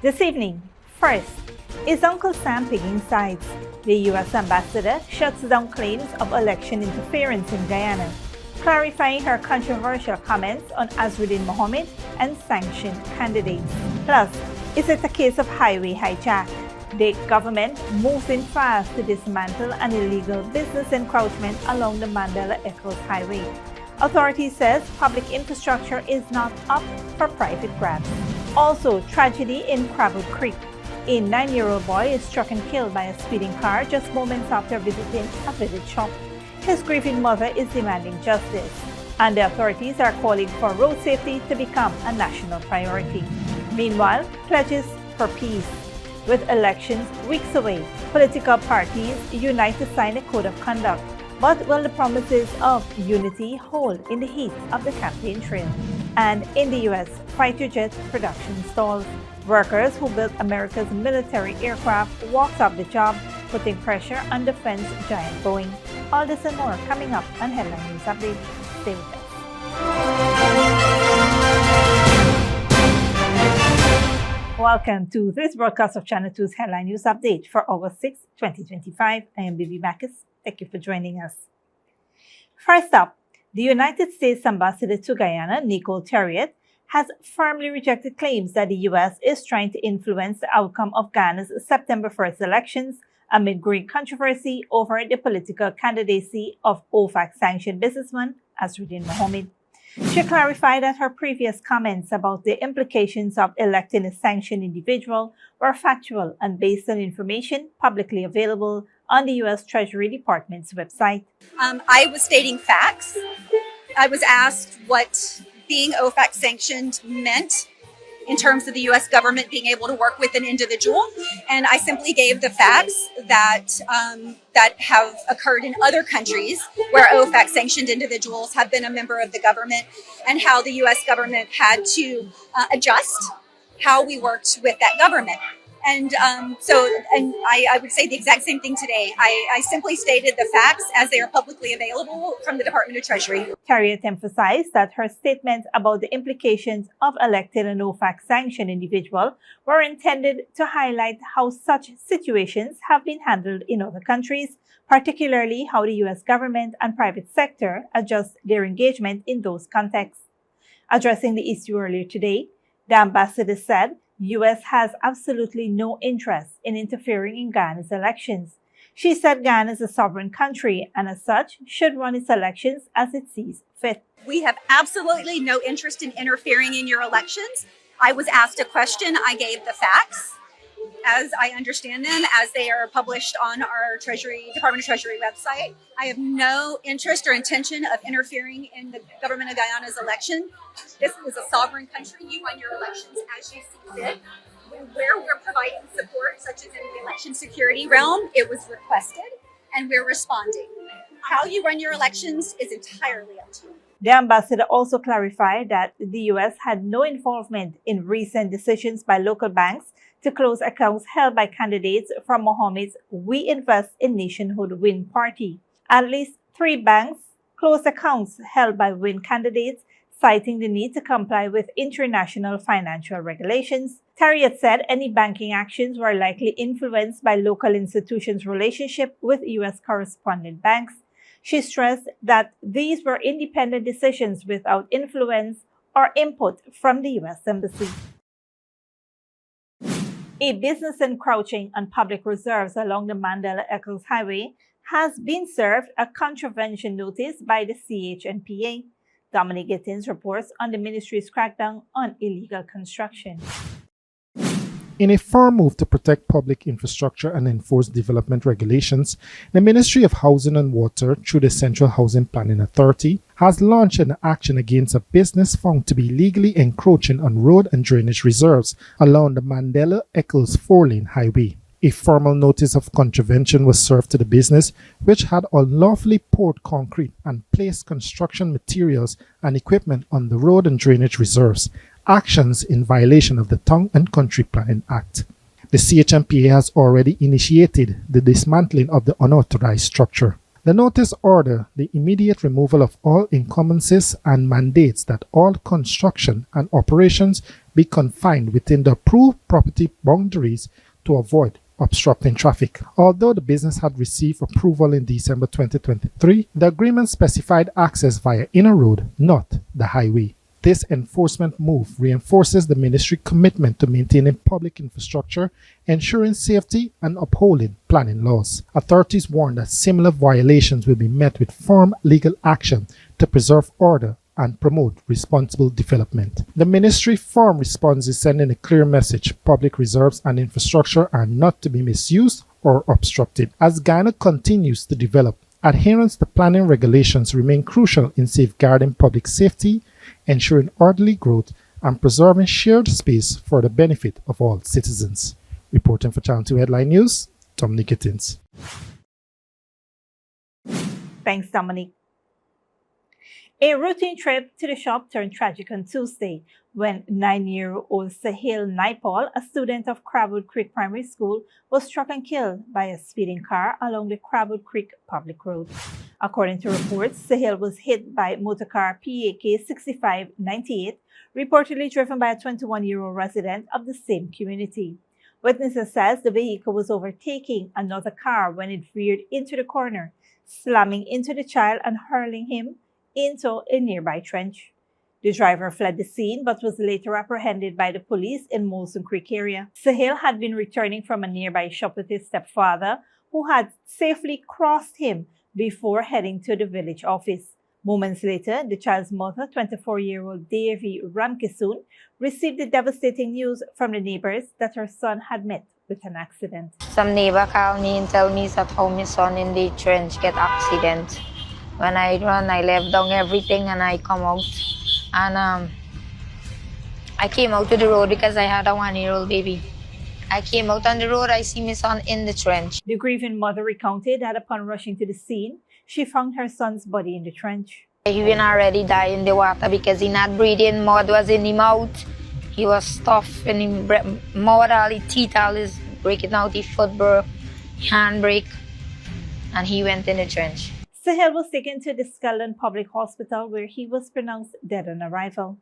This evening, first, is Uncle Sam picking sides? The U.S. ambassador shuts down claims of election interference in Guyana, clarifying her controversial comments on Azruddin Mohamed and sanctioned candidates. Plus, is it a case of highway hijack? The government moves in fast to dismantle an illegal business encroachment along the Mandela Eccles highway. Authorities says public infrastructure is not up for private grabs. Also, tragedy in Crabwood Creek. A 9-year-old boy is struck and killed by a speeding car just moments after visiting a village shop. His grieving mother is demanding justice, and the authorities are calling for road safety to become a national priority. Meanwhile, pledges for peace. With elections weeks away, political parties unite to sign a code of conduct. But will the promises of unity hold in the heat of the campaign trail? And in the U.S., fighter jet production stalls. Workers who built America's military aircraft walked off the job, putting pressure on defense giant Boeing. All this and more coming up on Headline News Update. Stay with us. Welcome to this broadcast of Channel 2's Headline News Update for August 6, 2025. I am Bibi Bacchus. Thank you for joining us. First up, the United States Ambassador to Guyana, Nicole Terriot, has firmly rejected claims that the U.S. is trying to influence the outcome of Guyana's September 1st elections amid growing controversy over the political candidacy of OFAC-sanctioned businessman Azruddin Mohamed. She clarified that her previous comments about the implications of electing a sanctioned individual were factual and based on information publicly available on the U.S. Treasury Department's website. I was stating facts. I was asked what being OFAC sanctioned meant in terms of the U.S. government being able to work with an individual, and I simply gave the facts that that have occurred in other countries where OFAC sanctioned individuals have been a member of the government, and how the U.S. government had to adjust how we worked with that government. And I would say the exact same thing today. I simply stated the facts as they are publicly available from the Department of Treasury. Terriot emphasized that her statements about the implications of electing an OFAC-sanctioned individual were intended to highlight how such situations have been handled in other countries, particularly how the U.S. government and private sector adjust their engagement in those contexts. Addressing the issue earlier today, the ambassador said, U.S. has absolutely no interest in interfering in Guyana's elections. She said Guyana is a sovereign country and as such should run its elections as it sees fit. We have absolutely no interest in interfering in your elections. I was asked a question. I gave the facts as I understand them, as they are published on our Department of Treasury website. I have no interest or intention of interfering in the government of Guyana's election. This is a sovereign country. You run your elections as you see fit. Where we're providing support, such as in the election security realm, it was requested, and we're responding. How you run your elections is entirely up to you. The ambassador also clarified that the U.S. had no involvement in recent decisions by local banks to close accounts held by candidates from Mohamed's We Invest in Nationhood Win party. At least 3 banks closed accounts held by Win candidates, citing the need to comply with international financial regulations. Terriot said any banking actions were likely influenced by local institutions' relationship with U.S. correspondent banks. She stressed that these were independent decisions without influence or input from the U.S. Embassy. A business encroaching on public reserves along the Mandela Eccles Highway has been served a contravention notice by the CHNPA. Dominic Gittins reports on the ministry's crackdown on illegal construction. In a firm move to protect public infrastructure and enforce development regulations, the Ministry of Housing and Water, through the Central Housing Planning Authority, has launched an action against a business found to be illegally encroaching on road and drainage reserves along the Mandela Eccles 4-lane highway. A formal notice of contravention was served to the business, which had unlawfully poured concrete and placed construction materials and equipment on the road and drainage reserves, actions in violation of the Town and Country Planning Act. The CHMPA has already initiated the dismantling of the unauthorized structure. The notice ordered the immediate removal of all encumbrances and mandates that all construction and operations be confined within the approved property boundaries to avoid obstructing traffic. Although the business had received approval in December 2023, the agreement specified access via inner road, not the highway. This enforcement move reinforces the ministry's commitment to maintaining public infrastructure, ensuring safety, and upholding planning laws. Authorities warn that similar violations will be met with firm legal action to preserve order and promote responsible development. The ministry's firm response is sending a clear message: public reserves and infrastructure are not to be misused or obstructed. As Guyana continues to develop, adherence to planning regulations remain crucial in safeguarding public safety, ensuring orderly growth, and preserving shared space for the benefit of all citizens. Reporting for Channel 2 Headline News, Dominic Gittins. Thanks, Dominic. A routine trip to the shop turned tragic on Tuesday when 9-year-old Sahil Naipal, a student of Crabwood Creek Primary School, was struck and killed by a speeding car along the Crabwood Creek public road. According to reports, Sahil was hit by motorcar PAK 6598, reportedly driven by a 21-year-old resident of the same community. Witnesses says the vehicle was overtaking another car when it veered into the corner, slamming into the child and hurling him into a nearby trench. The driver fled the scene but was later apprehended by the police in Molson Creek area. Sahil had been returning from a nearby shop with his stepfather, who had safely crossed him before heading to the village office. Moments later, the child's mother, 24-year-old Devi Ramkisoon, received the devastating news from the neighbors that her son had met with an accident. Some neighbor called me and tell me that how my son in the trench get accident. When I run, I left down everything and I come out. And I came out to the road because I had a 1-year-old baby. I came out on the road, I see my son in the trench. The grieving mother recounted that upon rushing to the scene, she found her son's body in the trench. He was already died in the water because he not breathing, mud was in his mouth. He was stuffed in his mouth, all his teeth, all his breaking out, his foot broke, hand break, and he went in the trench. Sahil was taken to the Skeldon Public Hospital where he was pronounced dead on arrival.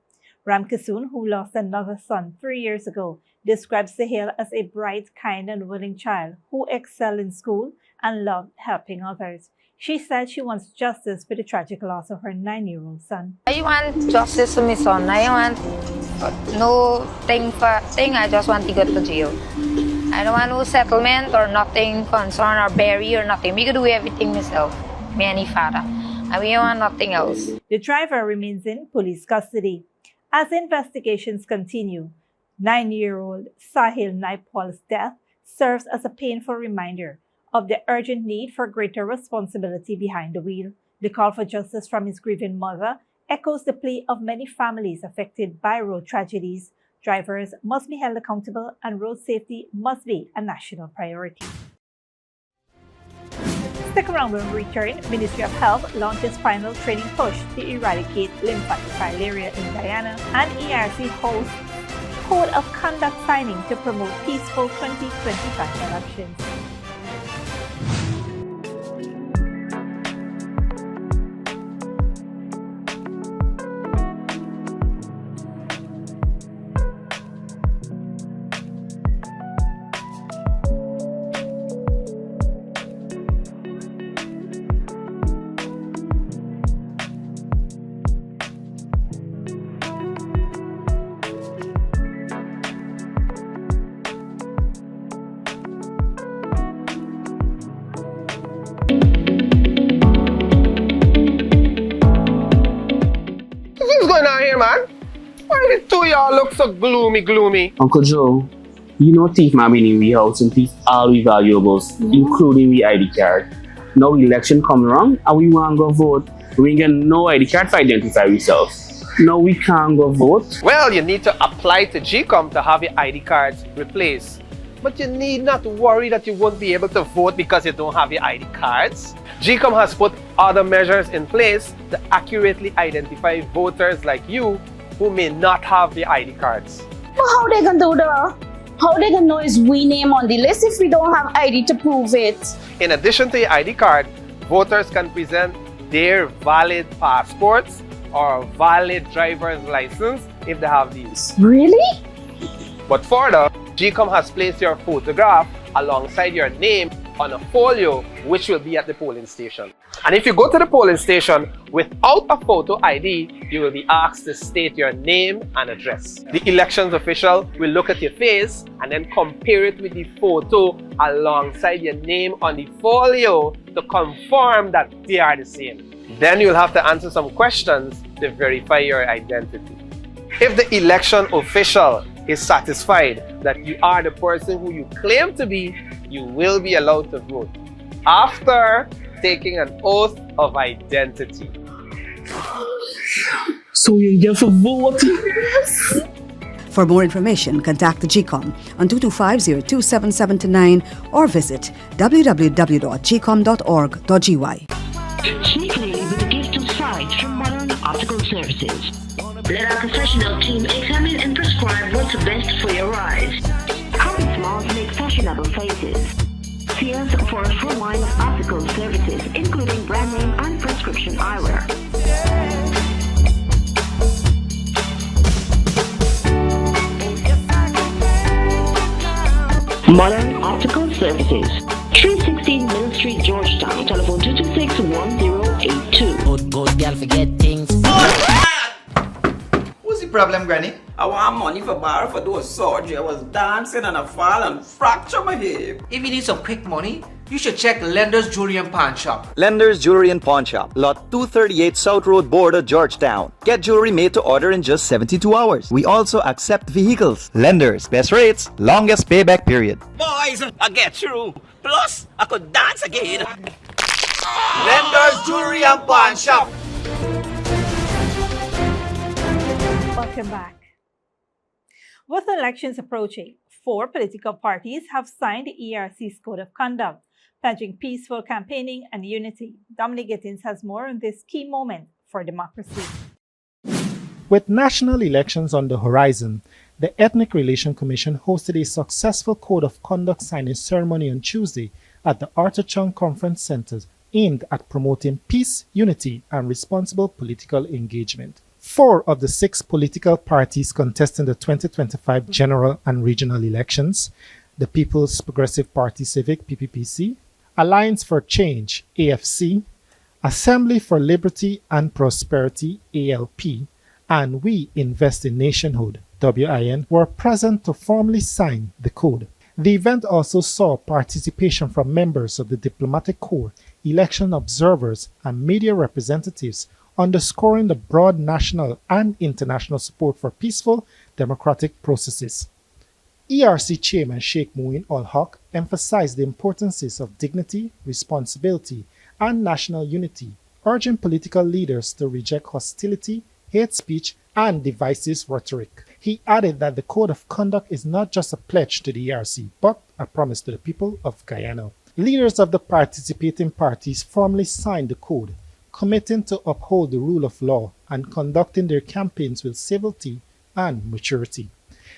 Ramkisoon, who lost another son 3 years ago, described Sahil as a bright, kind and willing child who excelled in school and loved helping others. She said she wants justice for the tragic loss of her 9-year-old son. I want justice for my son. I want no thing for thing. I just want to go to jail. I don't want no settlement or nothing concern or bury or nothing. We could do everything myself. Me and his father. And we want nothing else. The driver remains in police custody. As investigations continue, 9-year-old Sahil Naipal's death serves as a painful reminder of the urgent need for greater responsibility behind the wheel. The call for justice from his grieving mother echoes the plea of many families affected by road tragedies. Drivers must be held accountable and road safety must be a national priority. Stick around when we return. Ministry of Health launches final training push to eradicate lymphatic filaria in Guyana, and ERC hosts Code of Conduct signing to promote peaceful 2025 elections. Man, why the two of y'all look so gloomy? Uncle Joe, you know thief man been in we house and thief all we valuables, including we ID card. Now election come around and we want to go vote. We ain't get no ID card to identify ourselves. Now we can't go vote. Well, you need to apply to GCOM to have your ID cards replaced. But you need not worry that you won't be able to vote because you don't have your ID cards. GCOM has put other measures in place to accurately identify voters like you who may not have the ID cards. But how they gonna do that? How they gonna know is we name on the list if we don't have ID to prove it? In addition to your ID card, voters can present their valid passports or valid driver's license if they have these. Really? But further, GCOM has placed your photograph alongside your name on a folio which will be at the polling station. And if you go to the polling station without a photo ID, you will be asked to state your name and address. The elections official will look at your face and then compare it with the photo alongside your name on the folio to confirm that they are the same. Then you'll have to answer some questions to verify your identity. If the election official is satisfied that you are the person who you claim to be, you will be allowed to vote after taking an oath of identity. So you get for voting? For more information, contact the GCOM on 225-02779 or visit www.gcom.org.gy. Sneakily with a gift of sight from Modern Optical Services. Let our professional team examine and prescribe what's best for your eyes. Common smiles make fashionable faces. See us for a full line of optical services, including brand name and prescription eyewear. Modern Optical Services, 316 Mill Street, Georgetown. Telephone 226-1082. Good girl forget things. What's the problem, Granny? I want money for borrow for those surgery. I was dancing and I fall and fracture my hip. If you need some quick money, you should check Lender's Jewelry and Pawn Shop. Lender's Jewelry and Pawn Shop, lot 238 South Road Border, Georgetown. Get jewelry made to order in just 72 hours. We also accept vehicles. Lender's, best rates, longest payback period. Boys, I get through. Plus, I could dance again. Lender's Jewelry and Pawn Shop. Welcome back. With elections approaching, 4 political parties have signed the ERCs Code of Conduct, pledging peaceful campaigning and unity. Dominic Gittins has more on this key moment for democracy. With national elections on the horizon, the Ethnic Relation Commission hosted a successful Code of Conduct signing ceremony on Tuesday at the Arthur Chung Conference Center aimed at promoting peace, unity, and responsible political engagement. 4 of the 6 political parties contesting the 2025 general and regional elections, the People's Progressive Party Civic (PPPC), Alliance for Change (AFC), Assembly for Liberty and Prosperity (ALP), and We Invest in Nationhood (WIN) were present to formally sign the code. The event also saw participation from members of the diplomatic corps, election observers, and media representatives, underscoring the broad national and international support for peaceful democratic processes. ERC Chairman Sheikh Muin Ul-Haq emphasized the importance of dignity, responsibility, and national unity, urging political leaders to reject hostility, hate speech, and divisive rhetoric. He added that the Code of Conduct is not just a pledge to the ERC, but a promise to the people of Guyana. Leaders of the participating parties formally signed the code, committing to uphold the rule of law and conducting their campaigns with civility and maturity.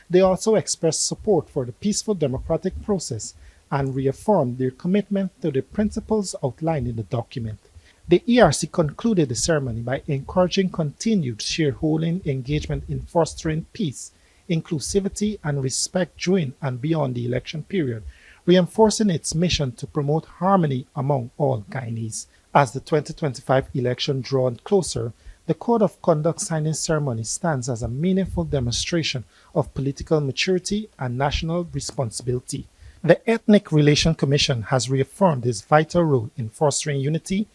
They also expressed support for the peaceful democratic process and reaffirmed their commitment to the principles outlined in the document. The ERC concluded the ceremony by encouraging continued shareholding engagement in fostering peace, inclusivity, and respect during and beyond the election period, reinforcing its mission to promote harmony among all Guyanese. As the 2025 election draws closer, the Code of Conduct signing ceremony stands as a meaningful demonstration of political maturity and national responsibility. The Ethnic Relation Commission has reaffirmed its vital role in fostering unity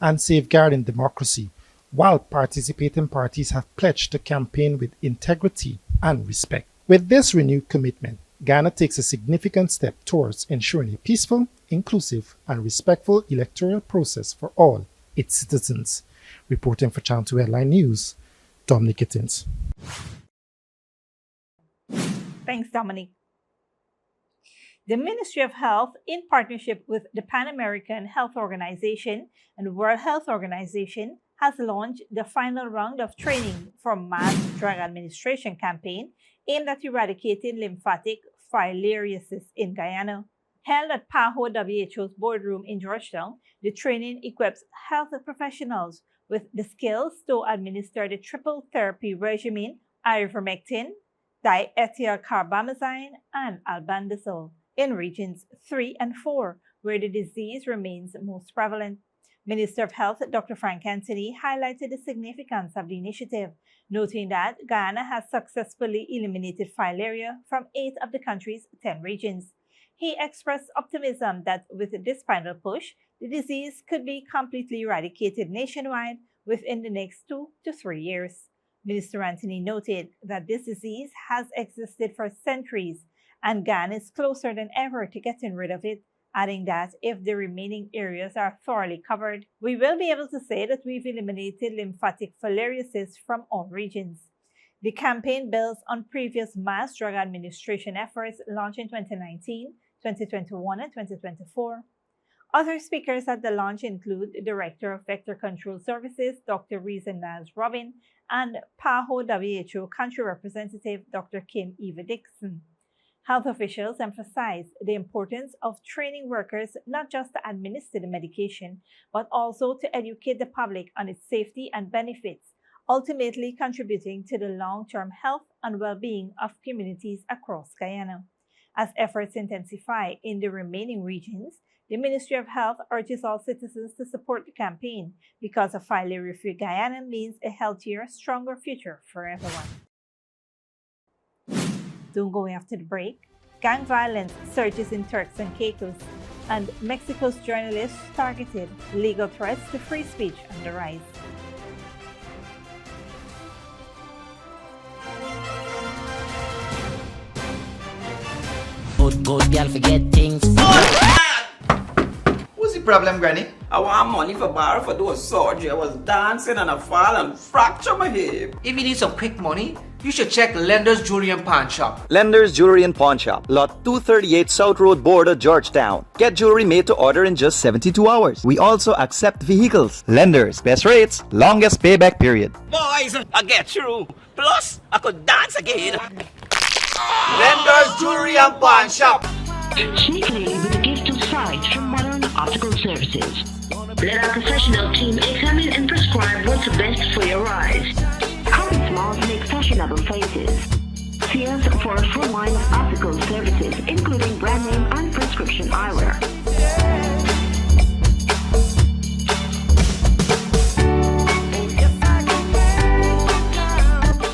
and safeguarding democracy, while participating parties have pledged to campaign with integrity and respect. With this renewed commitment, Ghana takes a significant step towards ensuring a peaceful, inclusive, and respectful electoral process for all its citizens. Reporting for Channel 2 Headline News, Dominic Gittins. Thanks, Dominic. The Ministry of Health, in partnership with the Pan American Health Organization and World Health Organization, has launched the final round of training for mass drug administration campaign aimed at eradicating lymphatic filariasis in Guyana. Held at PAHO WHO's boardroom in Georgetown, the training equips health professionals with the skills to administer the triple therapy regimen ivermectin, diethylcarbamazine, and albendazole in regions 3 and 4, where the disease remains most prevalent. Minister of Health Dr. Frank Anthony highlighted the significance of the initiative, noting that Guyana has successfully eliminated filaria from 8 of the country's 10 regions. He expressed optimism that with this final push, the disease could be completely eradicated nationwide within the next 2 to 3 years. Minister Anthony noted that this disease has existed for centuries and Guyana is closer than ever to getting rid of it, adding that if the remaining areas are thoroughly covered, we will be able to say that we've eliminated lymphatic filariasis from all regions. The campaign builds on previous mass drug administration efforts launched in 2019, 2021, and 2024. Other speakers at the launch include the Director of Vector Control Services, Dr. Reza Naz Robin, and PAHO WHO Country Representative Dr. Kim Eva Dixon. Health officials emphasize the importance of training workers not just to administer the medication, but also to educate the public on its safety and benefits, ultimately contributing to the long-term health and well-being of communities across Guyana. As efforts intensify in the remaining regions, the Ministry of Health urges all citizens to support the campaign because a filaria-free Guyana means a healthier, stronger future for everyone. Soon going after the break, gang violence surges in Turks and Caicos, and Mexico's journalists targeted, legal threats to free speech on the rise. Good girl forget things. What's the problem, Granny? I want money for borrow for those surgery. I was dancing and I fall and fracture my hip. If you need some quick money, you should check Lender's Jewelry and Pawn Shop. Lender's Jewelry and Pawn Shop, Lot 238 South Road Border, Georgetown. Get jewelry made to order in just 72 hours. We also accept vehicles. Lender's, best rates, longest payback period. Boys, I get through. Plus, I could dance again. Lender's Jewelry and Pawn Shop. Sneakily with a gift of sight from Modern Optical Services. Let our professional team examine and prescribe what's best for your eyes. How smiles make fashionable faces. See us for a full line of optical services, including brand name and prescription eyewear.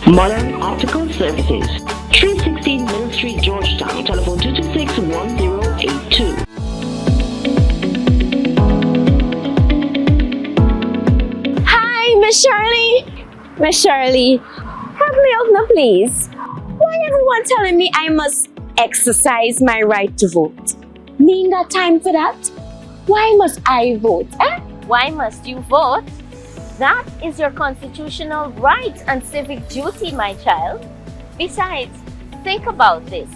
Modern Optical Services, 316 Middle Street, Georgetown. Telephone 226-1082. Hi, Miss Shirley. Miss Shirley, help me out now, please. Why everyone telling me I must exercise my right to vote? Me ain't got time for that. Why must I vote? Why must you vote? That is your constitutional right and civic duty, my child. Besides, think about this.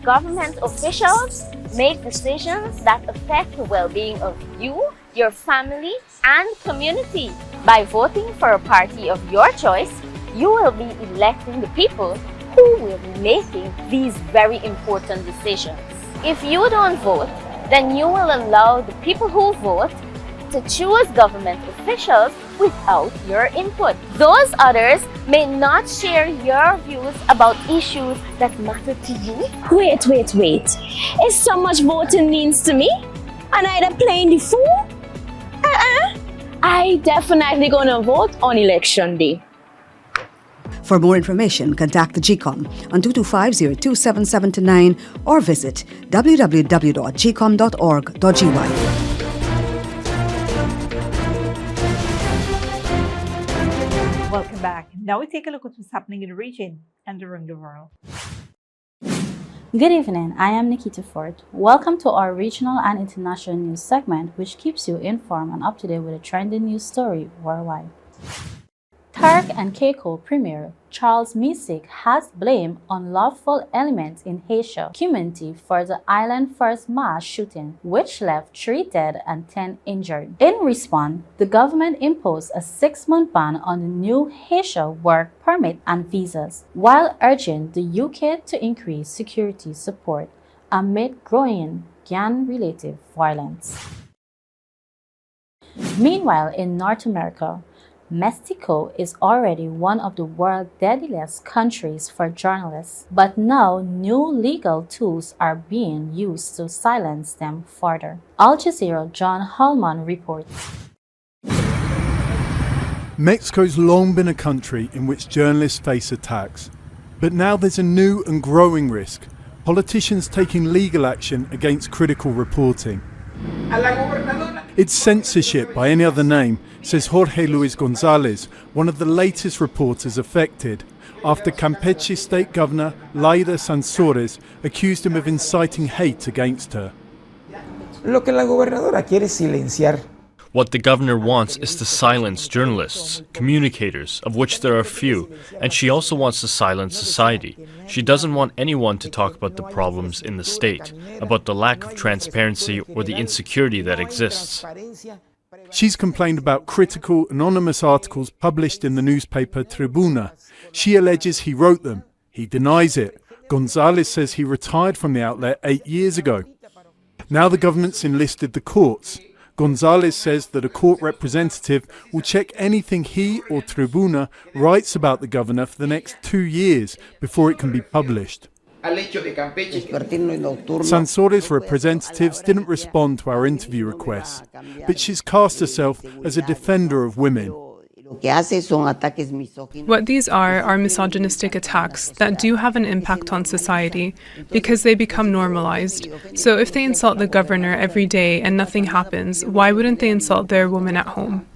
Government officials make decisions that affect the well-being of you, your family, and community. By voting for a party of your choice, you will be electing the people who will be making these very important decisions. If you don't vote, then you will allow the people who vote to choose government officials without your input. Those others may not share your views about issues that matter to you. Wait. Is so much voting means to me? And I the playing the fool? I definitely gonna vote on election day. For more information, contact the GCOM on 225-027729 or visit www.gcom.org.gy. Welcome back. Now we take a look at what's happening in the region and around the world. Good evening, I am Nikita Ford. Welcome to our regional and international news segment, which keeps you informed and up to date with a trending news story worldwide. Turk and Caicos Premier Charles Misick has blamed unlawful elements in Haitian community for the island first mass shooting, which left 3 dead and 10 injured. In response, the government imposed a 6-month ban on the new Haitian work permit and visas, while urging the UK to increase security support amid growing gang-related violence. Meanwhile, in North America, Mexico is already one of the world's deadliest countries for journalists, but now new legal tools are being used to silence them further. Al Jazeera's John Hallman reports. Mexico's long been a country in which journalists face attacks, but now there's a new and growing risk: politicians taking legal action against critical reporting. It's censorship by any other name, says Jorge Luis Gonzalez, one of the latest reporters affected, after Campeche State Governor Laida Sansores accused him of inciting hate against her. What the governor wants is to silence journalists, communicators, of which there are few, and she also wants to silence society. She doesn't want anyone to talk about the problems in the state, about the lack of transparency or the insecurity that exists. She's complained about critical, anonymous articles published in the newspaper Tribuna. She alleges he wrote them. He denies it. Gonzalez says he retired from the outlet 8 years ago. Now the government's enlisted the courts. Gonzalez says that a court representative will check anything he or Tribuna writes about the governor for the next 2 years before it can be published. Sansores' representatives didn't respond to our interview requests, but she's cast herself as a defender of women. What these are misogynistic attacks that do have an impact on society because they become normalized. So if they insult the governor every day and nothing happens, why wouldn't they insult their woman at home?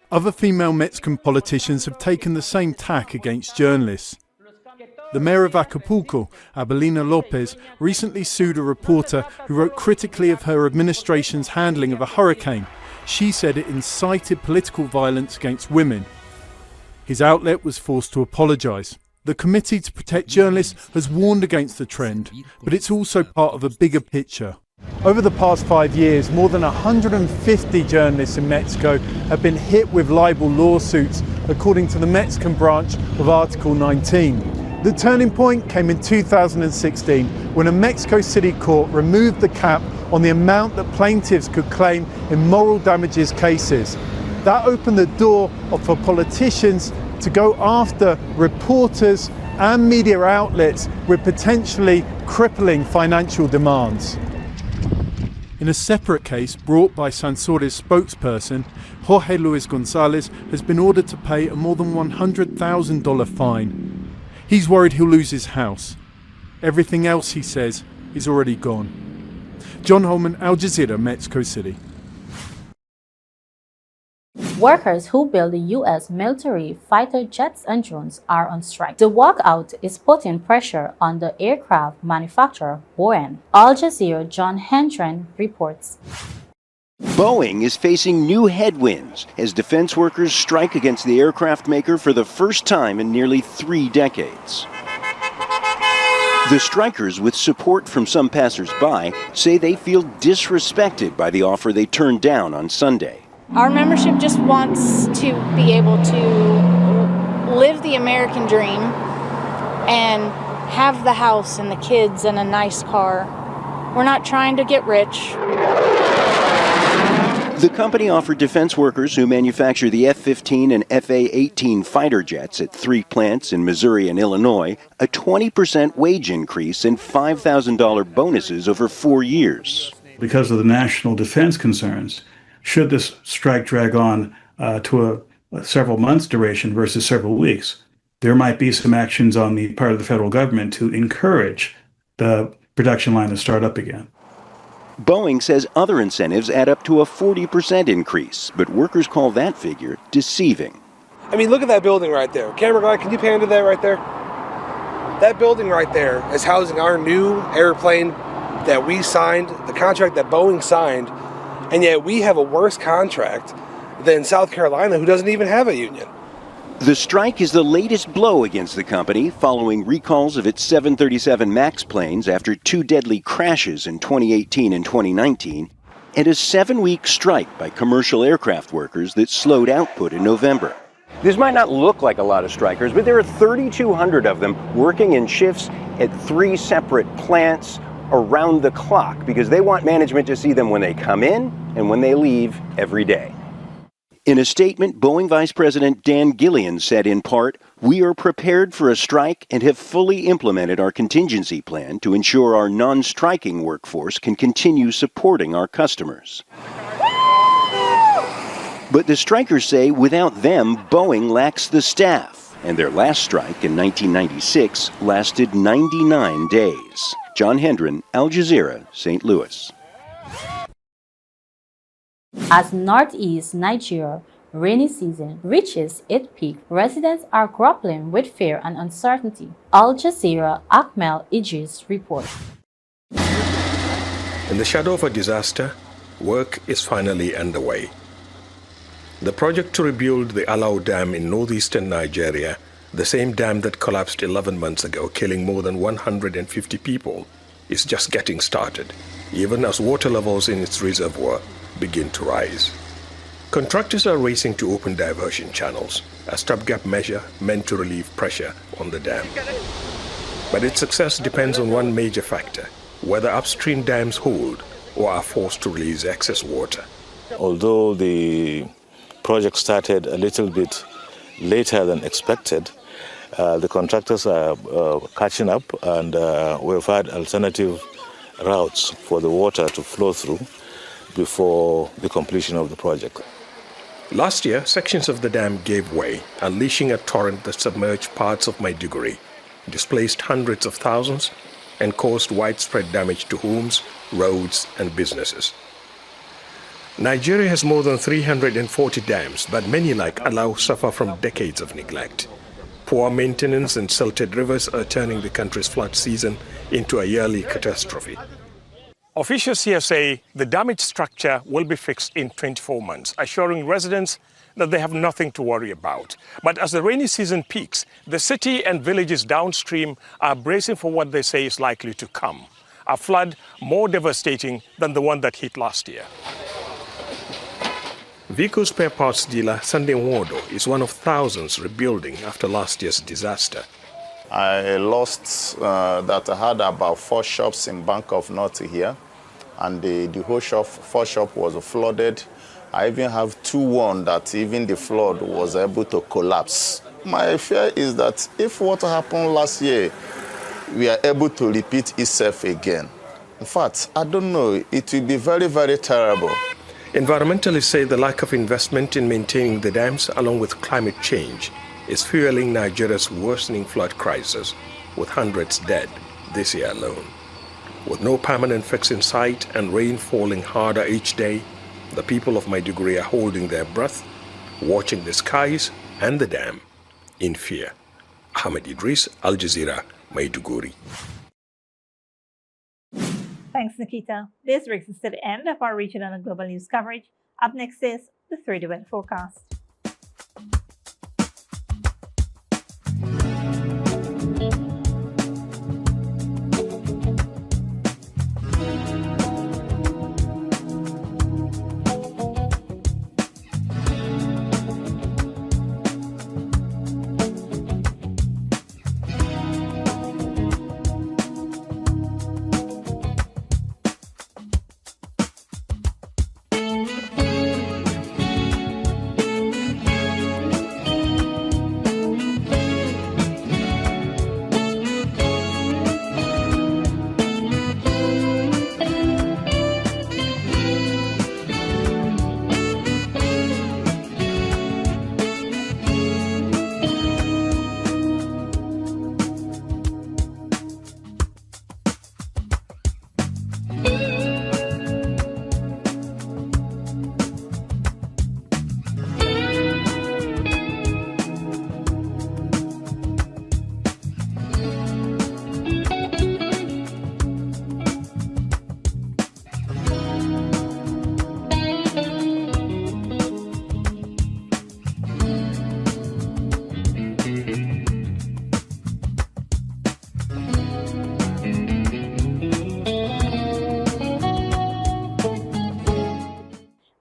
Other female Mexican politicians have taken the same tack against journalists. The mayor of Acapulco, Abelina Lopez, recently sued a reporter who wrote critically of her administration's handling of a hurricane. She said it incited political violence against women. His outlet was forced to apologise. The Committee to Protect Journalists has warned against the trend, but it's also part of a bigger picture. Over the past 5 years, more than 150 journalists in Mexico have been hit with libel lawsuits, according to the Mexican branch of Article 19. The turning point came in 2016 when a Mexico City court removed the cap on the amount that plaintiffs could claim in moral damages cases. That opened the door for politicians to go after reporters and media outlets with potentially crippling financial demands. In a separate case brought by Sansores' spokesperson, Jorge Luis Gonzalez has been ordered to pay a more than $100,000 fine. He's worried he'll lose his house. Everything else, he says, is already gone. John Holman, Al Jazeera, Mexico City. Workers who build the U.S. military fighter jets and drones are on strike. The walkout is putting pressure on the aircraft manufacturer Boeing. Al Jazeera John Hendren reports. Boeing is facing new headwinds as defense workers strike against the aircraft maker for the first time in nearly 3 decades. The strikers, with support from some passers-by, say they feel disrespected by the offer they turned down on Sunday. Our membership just wants to be able to live the American dream and have the house and the kids and a nice car. We're not trying to get rich. The company offered defense workers who manufacture the F-15 and FA-18 fighter jets at 3 plants in Missouri and Illinois a 20% wage increase and $5,000 bonuses over 4 years. Because of the national defense concerns, should this strike drag on to a several months duration versus several weeks, there might be some actions on the part of the federal government to encourage the production line to start up again. Boeing says other incentives add up to a 40% increase, but workers call that figure deceiving. I mean, look at that building right there. Camera guy, can you pan to that right there? That building right there is housing our new airplane that we signed, the contract that Boeing signed, and yet we have a worse contract than South Carolina, who doesn't even have a union. The strike is the latest blow against the company following recalls of its 737 MAX planes after 2 deadly crashes in 2018 and 2019, and a 7-week strike by commercial aircraft workers that slowed output in November. This might not look like a lot of strikers, but there are 3,200 of them working in shifts at 3 separate plants around the clock because they want management to see them when they come in and when they leave every day. In a statement, Boeing Vice President Dan Gillian said in part, "We are prepared for a strike and have fully implemented our contingency plan to ensure our non-striking workforce can continue supporting our customers." But the strikers say without them, Boeing lacks the staff, and their last strike in 1996 lasted 99 days. John Hendren, Al Jazeera, St. Louis. As northeast Nigeria rainy season reaches its peak, residents are grappling with fear and uncertainty. Al Jazeera Akmal Idris reports. In the shadow of a disaster, work is finally underway. The project to rebuild the Alau Dam in northeastern Nigeria, the same dam that collapsed 11 months ago, killing more than 150 people, is just getting started, even as water levels in its reservoir begin to rise. Contractors are racing to open diversion channels, a stopgap measure meant to relieve pressure on the dam. But its success depends on one major factor: whether upstream dams hold or are forced to release excess water. Although the project started a little bit later than expected, the contractors are catching up, and we've had alternative routes for the water to flow through before the completion of the project. Last year, sections of the dam gave way, unleashing a torrent that submerged parts of Maiduguri, displaced hundreds of thousands, and caused widespread damage to homes, roads, and businesses. Nigeria has more than 340 dams, but many like Alau suffer from decades of neglect. Poor maintenance and silted rivers are turning the country's flood season into a yearly catastrophe. Officials here say the damaged structure will be fixed in 24 months, assuring residents that they have nothing to worry about. But as the rainy season peaks, the city and villages downstream are bracing for what they say is likely to come, a flood more devastating than the one that hit last year. Vehicle spare parts dealer Sunday Nwodo is one of thousands rebuilding after last year's disaster. I lost that I had about 4 shops in Bank of North here, and the whole shop, 4 shops was flooded. I even have 2 that even the flood was able to collapse. My fear is that if what happened last year, we are able to repeat itself again. In fact, I don't know, it will be very, very terrible. Environmentalists say the lack of investment in maintaining the dams, along with climate change, is fueling Nigeria's worsening flood crisis, with hundreds dead this year alone. With no permanent fix in sight and rain falling harder each day, the people of Maiduguri are holding their breath, watching the skies and the dam in fear. Ahmed Idris, Al Jazeera, Maiduguri. Thanks, Nikita. This brings us to the end of our regional and global news coverage. Up next is the 3-day weather forecast.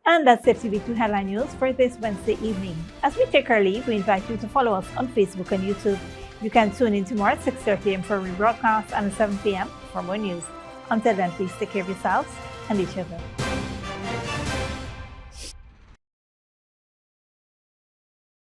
And that's FTV2 Headline News for this Wednesday evening. As we take our leave, we invite you to follow us on Facebook and YouTube. You can tune in tomorrow at 6:30 a.m. for a rebroadcast and at 7 p.m. for more news. Until then, please take care of yourselves and each other.